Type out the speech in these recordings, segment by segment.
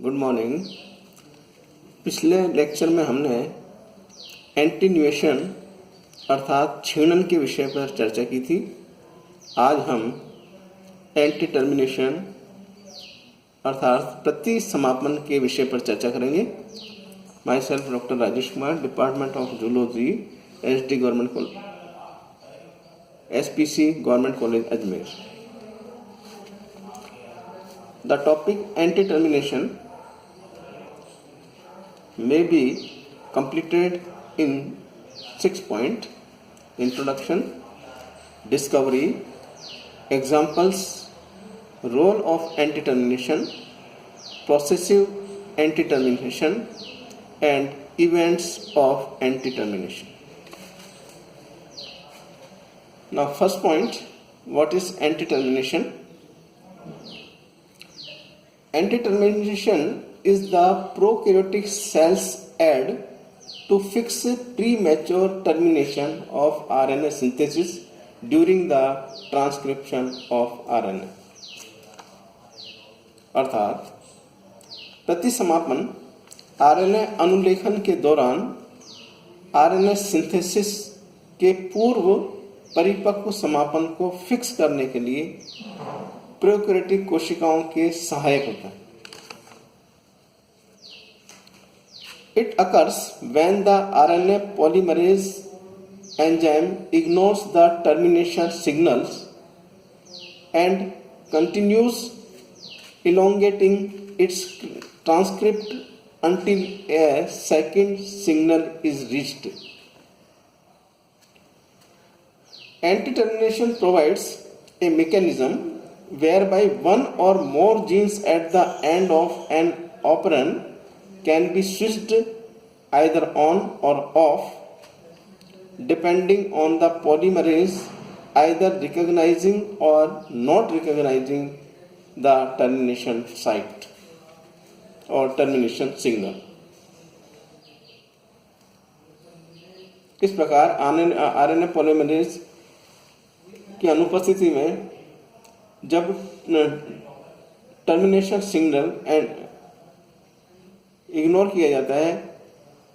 Good morning. पिछले lecture में हमने एंटीन्यूएशन अर्थात छीणन के विषय पर चर्चा की थी। आज हम एंटी टर्मिनेशन अर्थात प्रति समापन के विषय पर चर्चा करेंगे। My self doctor Rajesh Kumar, department of zoology, SD government college, SPC government college Ajmer. The topic anti-termination may be completed in 6 points: introduction, discovery, examples, role of anti-termination, processive anti-termination, and events of anti-termination. Now, first point, what is anti-termination? Anti-termination is the prokaryotic cell's add to fix premature termination of RNA synthesis during the transcription of RNA. अर्थात प्रतिसमापन RNA अनुलेखन के दौरान RNA synthesis के पूर्व परिपक्व समापन को fix करने के लिए प्रोकैरियोटिक कोशिकाओं के सहायक होता है। It occurs when the RNA polymerase enzyme ignores the termination signals and continues elongating its transcript until a second signal is reached. Anti-termination provides a mechanism whereby one or more genes at the end of an operand can be switched either on or off depending on the polymerase either recognizing or not recognizing the termination site or termination signal. इस प्रकार RNA polymerase की अनुपस्थिति में जब termination signal and ignore किया जाता है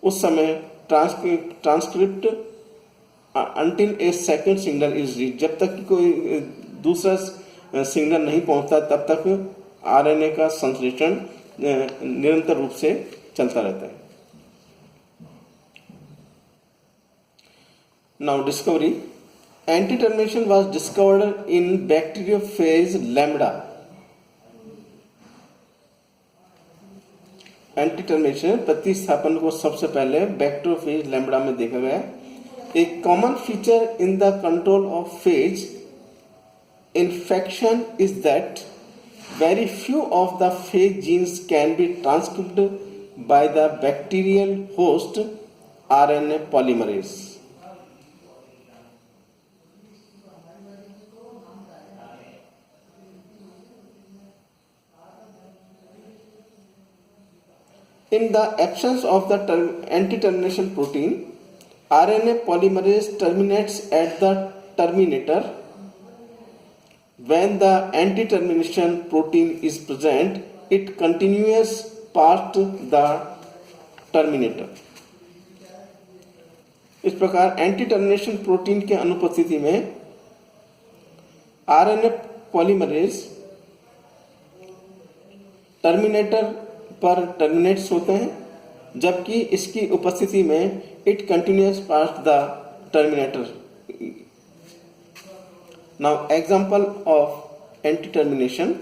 उस समय transcript until A second signal is reach, जब तक कि कोई दूसरा सिग्नल नहीं पहुंचता तब तक आरएनए का संश्लेषण निरंतर रूप से चलता रहता है। Now discovery. Anti-termination was discovered in bacteriophage lambda. Antitermination प्रतिस्थापन को सबसे पहले बैक्टीरियोफेज लैम्बडा में देखा गया। A common feature in the control of phage infection is that very few of the phage genes can be transcribed by the bacterial host RNA polymerase. In the absence of the anti-termination protein, RNA polymerase terminates at the terminator. When the anti-termination protein is present, it continues past the terminator. इस प्रकार anti-termination protein के अनुपस्थिति में RNA polymerase terminator पर terminates होते हैं, जबकि इसकी उपस्थिति में it continues past the terminator. Now example of anti termination.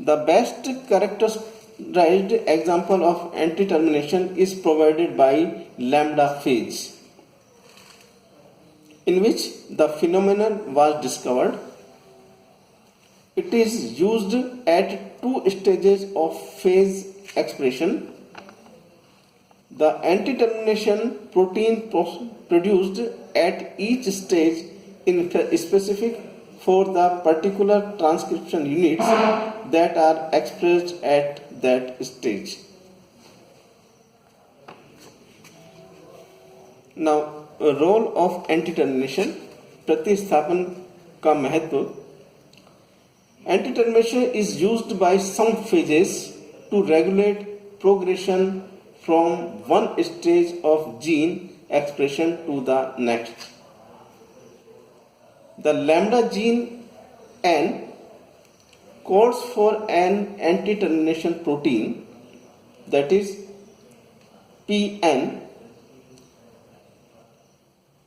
The best characterized example of anti termination is provided by lambda phage, in which the phenomenon was discovered. It is used at two stages of phase expression. The anti-termination protein produced at each stage is specific for the particular transcription units that are expressed at that stage. Now, role of anti-termination, प्रतिस्थापन का महत्व। Anti-termination is used by some phases to regulate progression from one stage of gene expression to the next. The lambda gene N codes for an anti-termination protein, that is PN,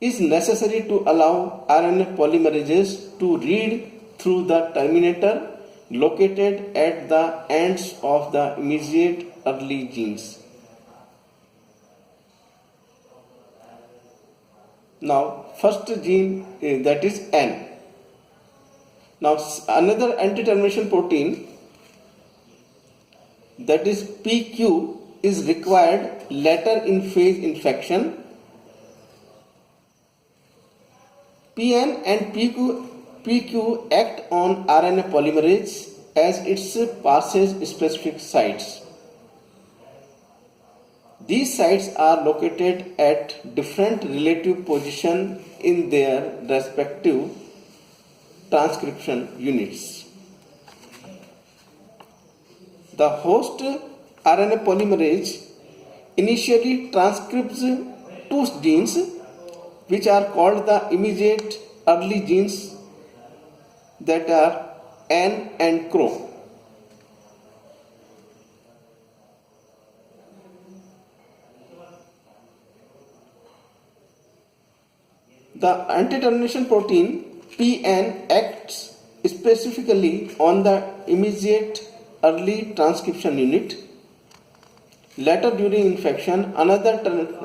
is necessary to allow RNA polymerases to read through the terminator located at the ends of the immediate early genes. Now, first gene that is N. Now, another anti-termination protein, that is PQ, is required later in phase infection. PN and PQ act on RNA polymerase as it passes specific sites. These sites are located at different relative positions in their respective transcription units. The host RNA polymerase initially transcribes two genes which are called the immediate early genes, that are N and CRO. The anti-termination protein PN acts specifically on the immediate early transcription unit. Later during infection, another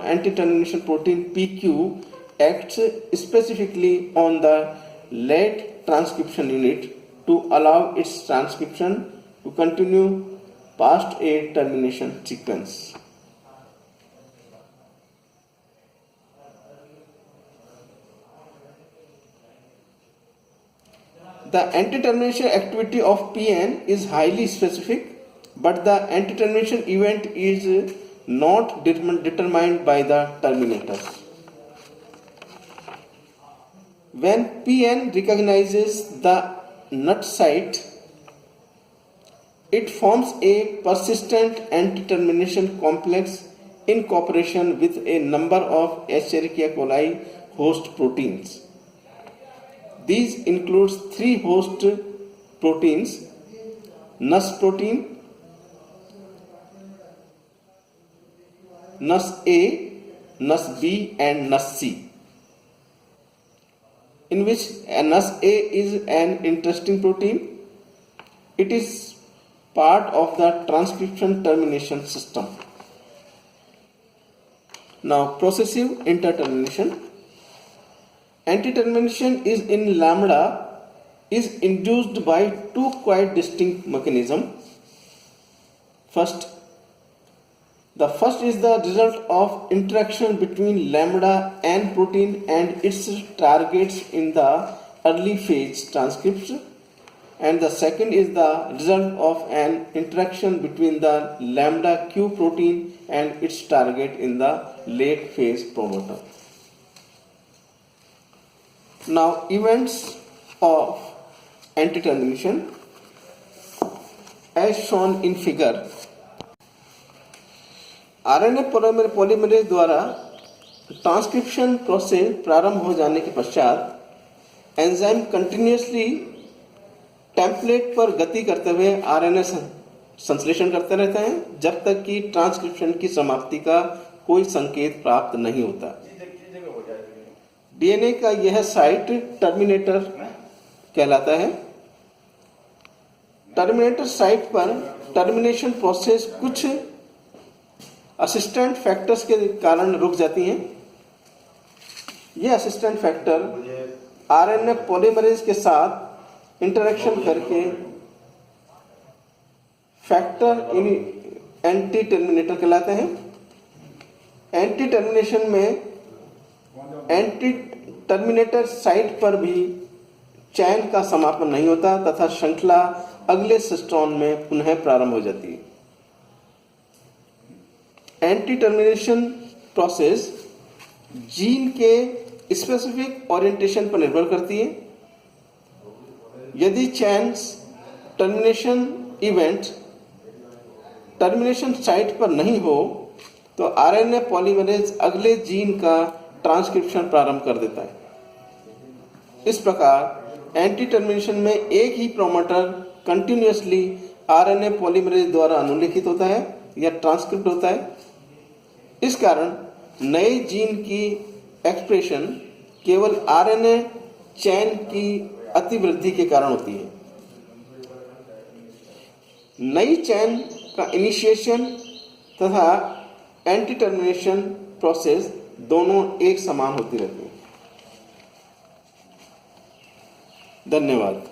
anti-termination protein PQ acts specifically on the late transcription unit to allow its transcription to continue past a termination sequence. The anti-termination activity of PN is highly specific, but the anti-termination event is not determined by the terminators. When PN recognizes the nut site, it forms a persistent anti-termination complex in cooperation with a number of Escherichia coli host proteins. These includes three host proteins: NUS protein, NUS A, NUS B, and NUS C. In which NUS A is an interesting protein. It is part of the transcription termination system. Now, processive intertermination. Anti-termination is in lambda is induced by two quite distinct mechanisms. The first is the result of interaction between lambda N protein and its targets in the early phase transcripts, and the second is the result of an interaction between the lambda Q protein and its target in the late phase promoter. Now, events of anti-termination as shown in figure. RNA polymerase द्वारा transcription process प्रारंभ हो जाने के पश्चात enzyme continuously template पर गति करते हुए आरएनए संश्लेषण करते रहते हैं जब तक कि ट्रांसक्रिप्शन की समाप्ति का कोई संकेत प्राप्त नहीं होता। डीएनए का यह साइट टर्मिनेटर कहलाता है। टर्मिनेटर साइट पर टर्मिनेशन प्रोसेस कुछ असिस्टेंट फैक्टर्स के कारण रुक जाती हैं। ये असिस्टेंट फैक्टर आरएनए पॉलीमरेज के साथ इंटरेक्शन करके फैक्टर एंटी टर्मिनेटर कहलाते हैं। एंटी टर्मिनेशन में एंटी टर्मिनेटर साइट पर भी चैन का समापन नहीं होता तथा श्रृंखला अगले सिस्टोन में पुनः प्रारंभ हो जाती है। एंटी टर्मिनेशन प्रोसेस जीन के स्पेसिफिक ओरिएंटेशन पर निर्भर करती है। यदि chain termination event termination site पर नहीं हो तो आरएनए पॉलीमरेज अगले जीन का ट्रांसक्रिप्शन प्रारंभ कर देता है। इस प्रकार एंटी टर्मिनेशन में एक ही प्रोमोटर कंटिन्यूअसली आरएनए पॉलीमरेज द्वारा अनुलेखित होता है या ट्रांसक्रिप्ट होता है। इस कारण नए जीन की एक्सप्रेशन केवल आरएनए चेन की अतिवृद्धि के कारण होती है। नई चेन का इनिशिएशन तथा एंटी टर्मिनेशन प्रोसेस दोनों एक समान होती रहती है। धन्यवाद।